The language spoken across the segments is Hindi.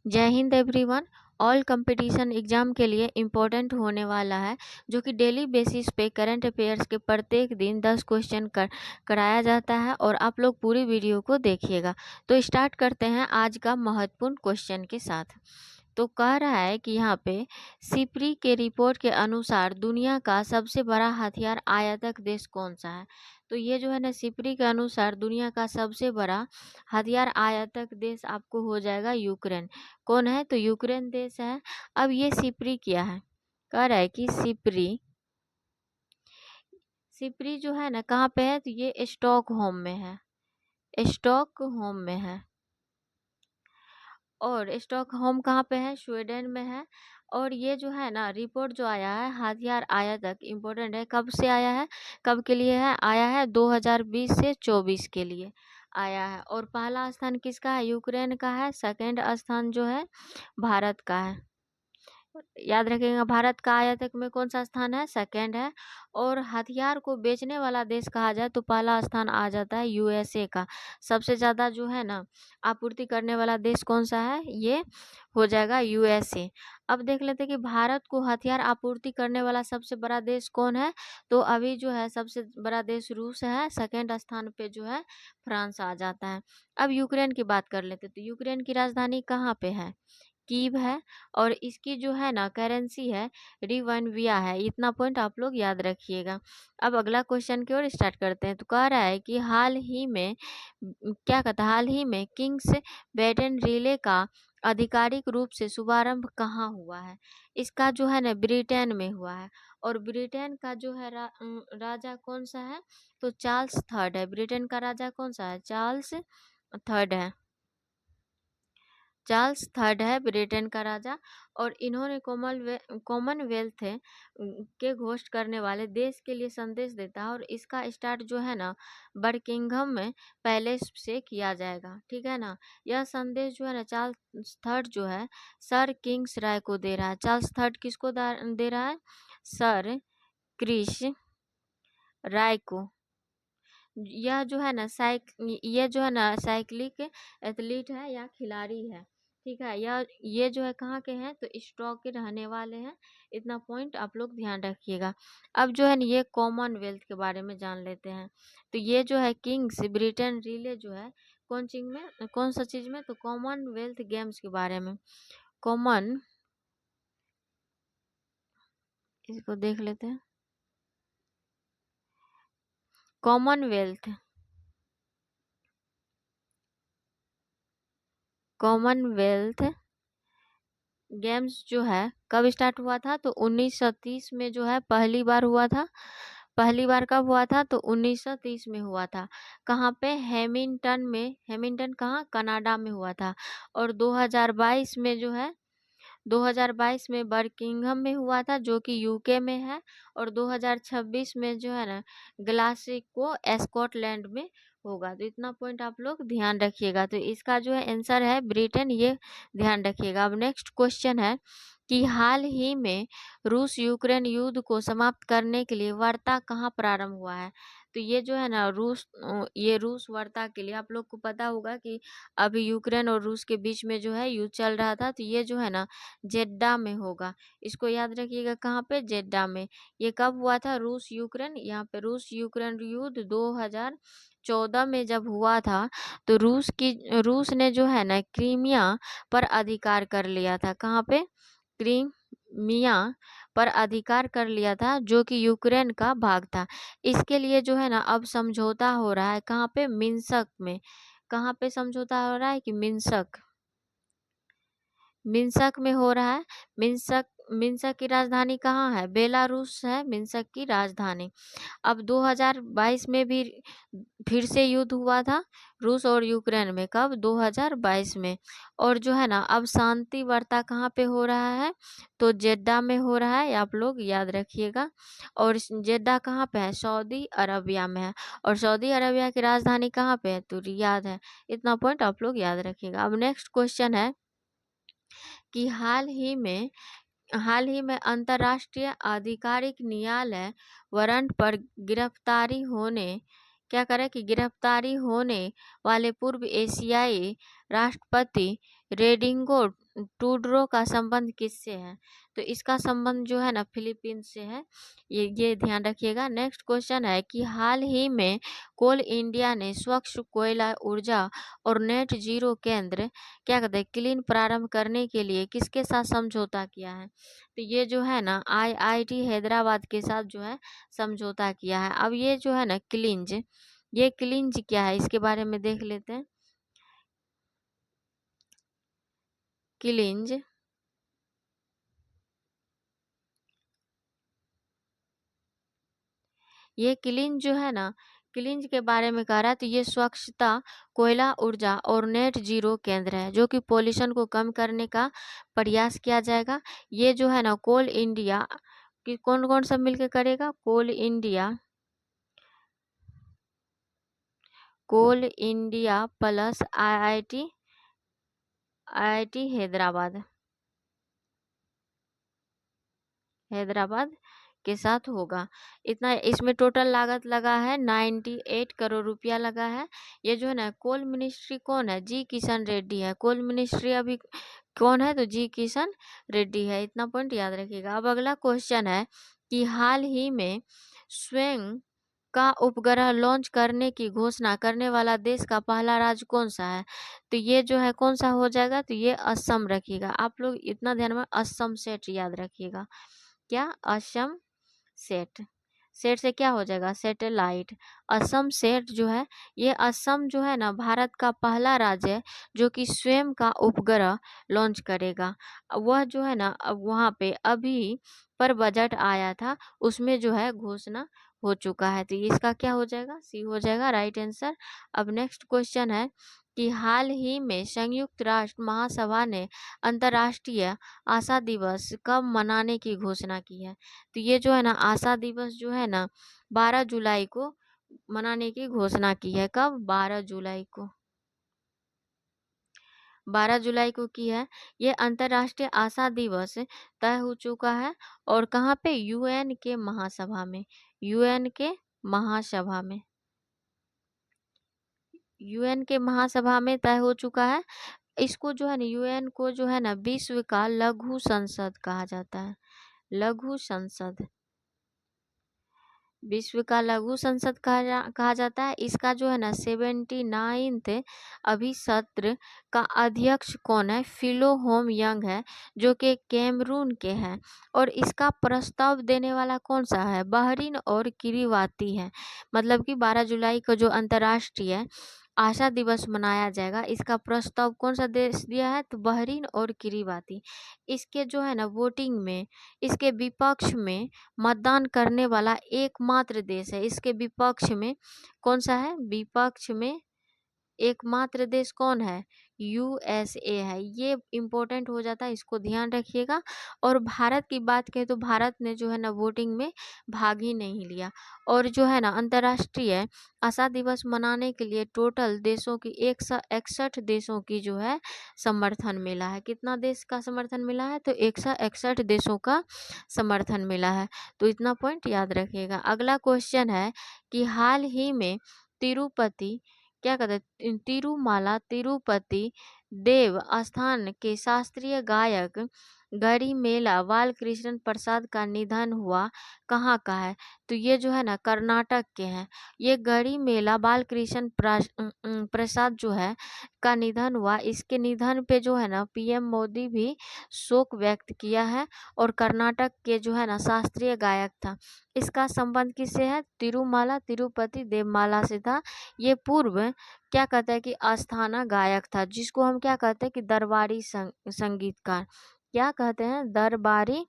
जय Hind everyone. All competition exam के लिए इम्पोर्टेंट होने वाला है, जो कि डेली बेसिस पे करंट अफेयर्स के प्रत्येक दिन 10 क्वेश्चन कराया जाता है और आप लोग पूरी वीडियो को देखिएगा। तो स्टार्ट करते हैं आज का महत्वपूर्ण क्वेश्चन के साथ। तो कह रहा है कि यहाँ पे सिप्री के रिपोर्ट के अनुसार दुनिया का सबसे बड़ा हथियार आयातक देश कौन सा है। तो ये जो है ना, सिप्री के अनुसार दुनिया का सबसे बड़ा हथियार आयातक देश आपको हो जाएगा यूक्रेन। कौन है? तो यूक्रेन देश है। अब ये सिप्री क्या है? कह रहा है कि सिप्री जो है ना, कहाँ पे है? तो ये स्टॉकहोम में है। स्टॉकहोम में है। और स्टॉकहोम कहाँ पे है? स्वीडन में है। और ये जो है ना, रिपोर्ट जो आया है हथियार आयातक, इम्पोर्टेंट है। कब से आया है? कब के लिए है? आया है 2020 से 24 के लिए आया है। और पहला स्थान किसका है? यूक्रेन का है। सेकंड स्थान जो है भारत का है। याद रखिएगा, भारत का आयातक में कौन सा स्थान है? सेकंड है। और हथियार को बेचने वाला देश कहा जाए तो पहला स्थान आ जाता है यूएसए का। सबसे ज़्यादा जो है ना, आपूर्ति करने वाला देश कौन सा है? ये हो जाएगा यूएसए। अब देख लेते हैं कि भारत को हथियार आपूर्ति करने वाला सबसे बड़ा देश कौन है। तो अभी जो है सबसे बड़ा देश रूस है। सेकंड स्थान पे जो है फ्रांस आ जाता है। अब यूक्रेन की बात कर लेते हैं। तो यूक्रेन की राजधानी कहाँ पे है? कीव है। और इसकी जो है ना करेंसी है रिवानविया है। इतना पॉइंट आप लोग याद रखिएगा। अब अगला क्वेश्चन की ओर स्टार्ट करते हैं। तो कह रहा है कि हाल ही में क्या कहता है, हाल ही में किंग्स बैटन रिले का आधिकारिक रूप से शुभारंभ कहाँ हुआ है? इसका जो है ना ब्रिटेन में हुआ है। और ब्रिटेन का जो है राजा कौन सा है? तो चार्ल्स थर्ड है। ब्रिटेन का राजा कौन सा है? चार्ल्स थर्ड है। चार्ल्स थर्ड है ब्रिटेन का राजा। और इन्होंने कॉमनवेल्थ है के घोषित करने वाले देश के लिए संदेश देता है। और इसका स्टार्ट जो है ना बर्किंघम में पैलेस से किया जाएगा। ठीक है ना। यह संदेश जो है ना चार्ल्स थर्ड जो है सर किंग्स राय को दे रहा है। चार्ल्स थर्ड किसको दे रहा है? सर क्रिस राय को। यह जो है ना ये जो है ना साइक्लिक एथलीट है या खिलाड़ी है। ठीक है। ये जो है कहाँ के हैं? तो स्टॉक के रहने वाले हैं। इतना पॉइंट आप लोग ध्यान रखिएगा। अब जो है ना ये कॉमनवेल्थ के बारे में जान लेते हैं। तो ये जो है किंग्स ब्रिटेन रिले जो है कौन सा चीज में? तो कॉमनवेल्थ गेम्स के बारे में। कॉमन इसको देख लेते हैं। कॉमनवेल्थ कॉमनवेल्थ गेम्स जो है कब स्टार्ट हुआ था? तो 1930 में जो है पहली बार हुआ था। पहली बार कब हुआ था? तो 1930 में हुआ था। कहाँ पे? हैमिल्टन में। हैमिल्टन कहाँ? कनाडा में हुआ था। और 2022 में जो है 2022 में बर्किंघम में हुआ था, जो कि यूके में है। और 2026 में जो है ना ग्लासगो स्कॉटलैंड में होगा। तो इतना पॉइंट आप लोग ध्यान रखिएगा। तो इसका जो है आंसर है ब्रिटेन, ये ध्यान रखिएगा। अब नेक्स्ट क्वेश्चन है कि हाल ही में रूस यूक्रेन युद्ध को समाप्त करने के लिए वार्ता कहाँ प्रारंभ हुआ है? तो ये जो है ना ये रूस वार्ता के लिए, आप लोग को पता होगा कि अभी यूक्रेन और रूस के बीच में जो है युद्ध चल रहा था। तो ये जो है ना जेड्डा में होगा। इसको याद रखिएगा, कहाँ पे? जेड्डा में। ये कब हुआ था? रूस यूक्रेन, यहाँ पे रूस यूक्रेन युद्ध 2014 में जब हुआ था। तो रूस ने जो है ना क्रीमिया पर अधिकार कर लिया था। कहाँ पे? क्रीमिया पर अधिकार कर लिया था, जो कि यूक्रेन का भाग था। इसके लिए जो है ना अब समझौता हो रहा है। कहाँ पे? मिन्स्क में। कहाँ पे समझौता हो रहा है? कि मिन्स्क में हो रहा है। मिन्स्क की राजधानी कहाँ है? बेलारूस है मिन्स्क की राजधानी। अब 2022 में भी फिर से युद्ध हुआ था रूस और यूक्रेन में। कब? 2022 में। और जो है ना अब शांति वार्ता कहाँ पे हो रहा है? तो जेड्डा में हो रहा है। आप लोग याद रखिएगा। और जेड्डा कहाँ पे है? सऊदी अरबिया में है। और सऊदी अरबिया की राजधानी कहाँ पे है? तो रियाद है। इतना पॉइंट आप लोग याद रखिएगा। अब नेक्स्ट क्वेश्चन है कि हाल ही में अंतर्राष्ट्रीय आधिकारिक न्यायालय वारंट पर गिरफ्तारी होने वाले पूर्व एशियाई राष्ट्रपति रोड्रिगो टूडरो का संबंध किससे है? तो इसका संबंध जो है ना फिलीपींस से है। ये ध्यान रखिएगा। नेक्स्ट क्वेश्चन है कि हाल ही में कोल इंडिया ने स्वच्छ कोयला ऊर्जा और नेट जीरो केंद्र क्या कहते हैं क्लीन प्रारंभ करने के लिए किसके साथ समझौता किया है? तो ये जो है ना IIT हैदराबाद के साथ जो है समझौता किया है। अब ये जो है ना क्लिंज, ये क्लिंज क्या है इसके बारे में देख लेते हैं। क्लिंज ये क्लीन जो है ना क्लींज के बारे में कह रहा है। तो ये स्वच्छता कोयला ऊर्जा और नेट जीरो केंद्र है जो कि पोल्यूशन को कम करने का प्रयास किया जाएगा। ये जो है ना कोल इंडिया कि कौन कौन सब मिलकर करेगा? कोल इंडिया प्लस IIT हैदराबाद के साथ होगा। इतना इसमें टोटल लागत लगा है 98 करोड़ रुपया लगा है। ये जो है ना कोल मिनिस्ट्री कौन है? जी किशन रेड्डी है। कोल मिनिस्ट्री अभी कौन है? तो जी किशन रेड्डी है। इतना पॉइंट याद रखिएगा। अब अगला क्वेश्चन है कि हाल ही में स्वयं का उपग्रह लॉन्च करने की घोषणा करने वाला देश का पहला राज्य कौन सा है? तो ये जो है कौन सा हो जाएगा? तो ये असम रखिएगा। आप लोग इतना ध्यान में असम सेट याद रखिएगा। क्या? असम सेट। सेट से क्या हो जाएगा? सैटेलाइट। असम सेट जो है ये असम जो है ना भारत का पहला राज्य है जो कि स्वयं का उपग्रह लॉन्च करेगा। वह जो है ना अब वहाँ पे अभी पर बजट आया था उसमें जो है घोषणा हो चुका है। तो इसका क्या हो जाएगा? सी हो जाएगा राइट आंसर। अब नेक्स्ट क्वेश्चन है कि हाल ही में संयुक्त राष्ट्र महासभा ने अंतर्राष्ट्रीय आशा दिवस कब मनाने की घोषणा की है? तो ये जो है ना आशा दिवस जो है ना 12 जुलाई को मनाने की घोषणा की है। कब? 12 जुलाई को। 12 जुलाई को की है। ये अंतर्राष्ट्रीय आशा दिवस तय हो चुका है। और कहाँ पे? यूएन के महासभा में। यूएन के महासभा में। यूएन के महासभा में तय हो चुका है। इसको जो है ना यूएन को जो है ना विश्व का लघु संसद कहा जाता है। लघु संसद। विश्व का लघु संसद कहा जाता है। इसका जो है ना 79th अभी सत्र का अध्यक्ष कौन है? फिलो होम यंग है जो कि कैमरून के हैं। और इसका प्रस्ताव देने वाला कौन सा है? बहरीन और किरीबाती है। मतलब कि 12 जुलाई को जो अंतर्राष्ट्रीय आशा दिवस मनाया जाएगा इसका प्रस्ताव कौन सा देश दिया है? तो बहरीन और किरीबाती। इसके जो है ना वोटिंग में इसके विपक्ष में मतदान करने वाला एकमात्र देश है। इसके विपक्ष में कौन सा है? विपक्ष में एकमात्र देश कौन है? USA है। ये इम्पोर्टेंट हो जाता है, इसको ध्यान रखिएगा। और भारत की बात करें तो भारत ने जो है ना वोटिंग में भाग ही नहीं लिया। और जो है ना अंतर्राष्ट्रीय आशा दिवस मनाने के लिए टोटल देशों की 161 देशों की जो है समर्थन मिला है। कितना देश का समर्थन मिला है? तो 161 देशों का समर्थन मिला है। तो इतना पॉइंट याद रखिएगा। अगला क्वेश्चन है कि हाल ही में तिरुपति क्या कहते हैं तिरुमाला तिरुपति देव स्थान के शास्त्रीय गायक गरिमेला बालकृष्ण प्रसाद का निधन हुआ। कहाँ का है? तो ये जो है ना कर्नाटक के हैं। ये गरिमेला बालकृष्ण प्रसाद जो है का निधन हुआ। इसके निधन पे जो है ना PM मोदी भी शोक व्यक्त किया है। और कर्नाटक के जो है ना शास्त्रीय गायक था। इसका संबंध किससे है? तिरुमाला तिरुपति देवमाला से था। ये पूर्व क्या कहते हैं कि आस्थाना गायक था जिसको हम क्या कहते हैं कि दरबारी संगीतकार। क्या कहते हैं? दरबारी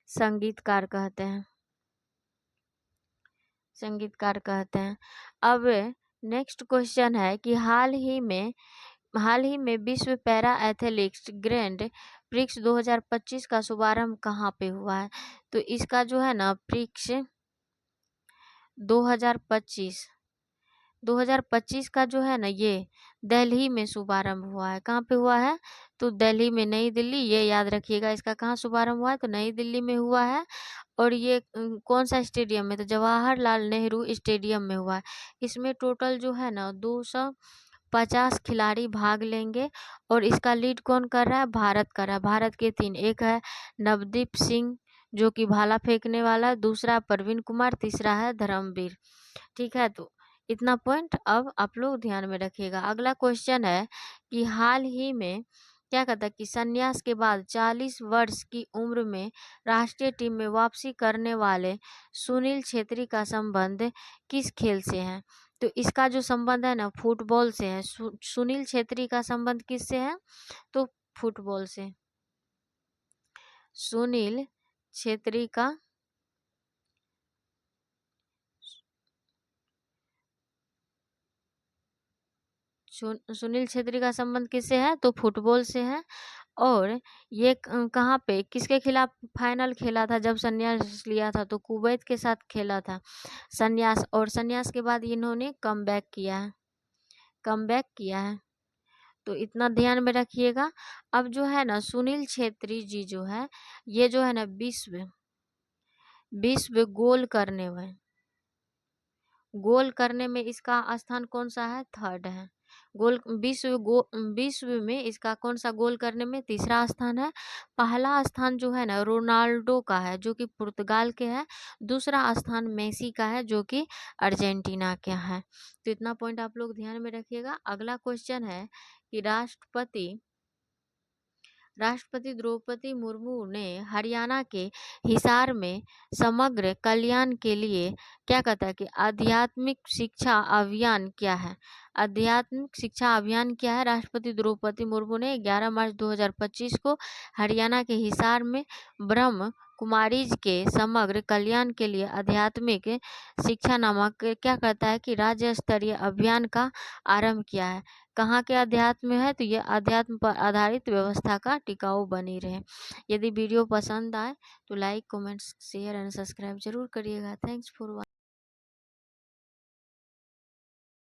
संगीतकार कहते हैं। संगीतकार कहते हैं। अब नेक्स्ट क्वेश्चन है कि हाल ही में विश्व पैरा एथलेटिक्स ग्रैंड प्रिक्स 2025 का शुभारंभ कहाँ पे हुआ है? तो इसका जो है ना प्रिक्स 2025 का जो है ना ये दिल्ली में शुभारंभ हुआ है। कहाँ पे हुआ है? तो दिल्ली में, नई दिल्ली। ये याद रखिएगा। इसका कहाँ शुभारंभ हुआ है? तो नई दिल्ली में हुआ है। और ये कौन सा स्टेडियम में? तो जवाहरलाल नेहरू स्टेडियम में हुआ है। इसमें टोटल जो है ना 50 खिलाड़ी भाग लेंगे और इसका लीड कौन कर रहा है? भारत कर रहा है। भारत के 3, एक है नवदीप सिंह जो कि भाला फेंकने वाला, दूसरा प्रवीण कुमार, तीसरा है धर्मवीर। ठीक है, तो इतना पॉइंट अब आप लोग ध्यान में रखिएगा। अगला क्वेश्चन है कि हाल ही में क्या कहता है कि संन्यास के बाद 40 वर्ष की उम्र में राष्ट्रीय टीम में वापसी करने वाले सुनील छेत्री का संबंध किस खेल से है? तो इसका जो संबंध है ना फुटबॉल से है। सुनील छेत्री का संबंध किससे है? तो फुटबॉल से। सुनील छेत्री का सुनील छेत्री का संबंध किससे है? तो फुटबॉल से है। और ये कहाँ पे किसके खिलाफ फाइनल खेला था जब संन्यास लिया था? तो कुवैत के साथ खेला था संन्यास। और संन्यास के बाद इन्होंने कमबैक किया है। तो इतना ध्यान में रखिएगा। अब जो है ना सुनील छेत्री जी जो है ये जो है ना विश्व गोल करने में इसका स्थान कौन सा है? 3rd है। विश्व में इसका कौन सा गोल करने में? 3रा स्थान है। पहला स्थान जो है ना रोनाल्डो का है जो कि पुर्तगाल के है। दूसरा स्थान मेसी का है जो कि अर्जेंटीना का है। तो इतना पॉइंट आप लोग ध्यान में रखिएगा। अगला क्वेश्चन है कि राष्ट्रपति द्रौपदी मुर्मू ने हरियाणा के हिसार में समग्र कल्याण के लिए क्या कहता है कि आध्यात्मिक शिक्षा अभियान क्या है? आध्यात्मिक शिक्षा अभियान क्या है? राष्ट्रपति द्रौपदी मुर्मू ने 11 मार्च 2025 को हरियाणा के हिसार में ब्रह्म कुमारीज के समग्र कल्याण के लिए आध्यात्मिक शिक्षा नामक क्या कहता है कि राज्य स्तरीय अभियान का आरंभ किया है। कहाँ के अध्यात्म है? तो ये अध्यात्म पर आधारित व्यवस्था का टिकाऊ बनी रहे। यदि वीडियो पसंद आए तो like, comment, share and subscribe जरूर करिएगा। Thanks for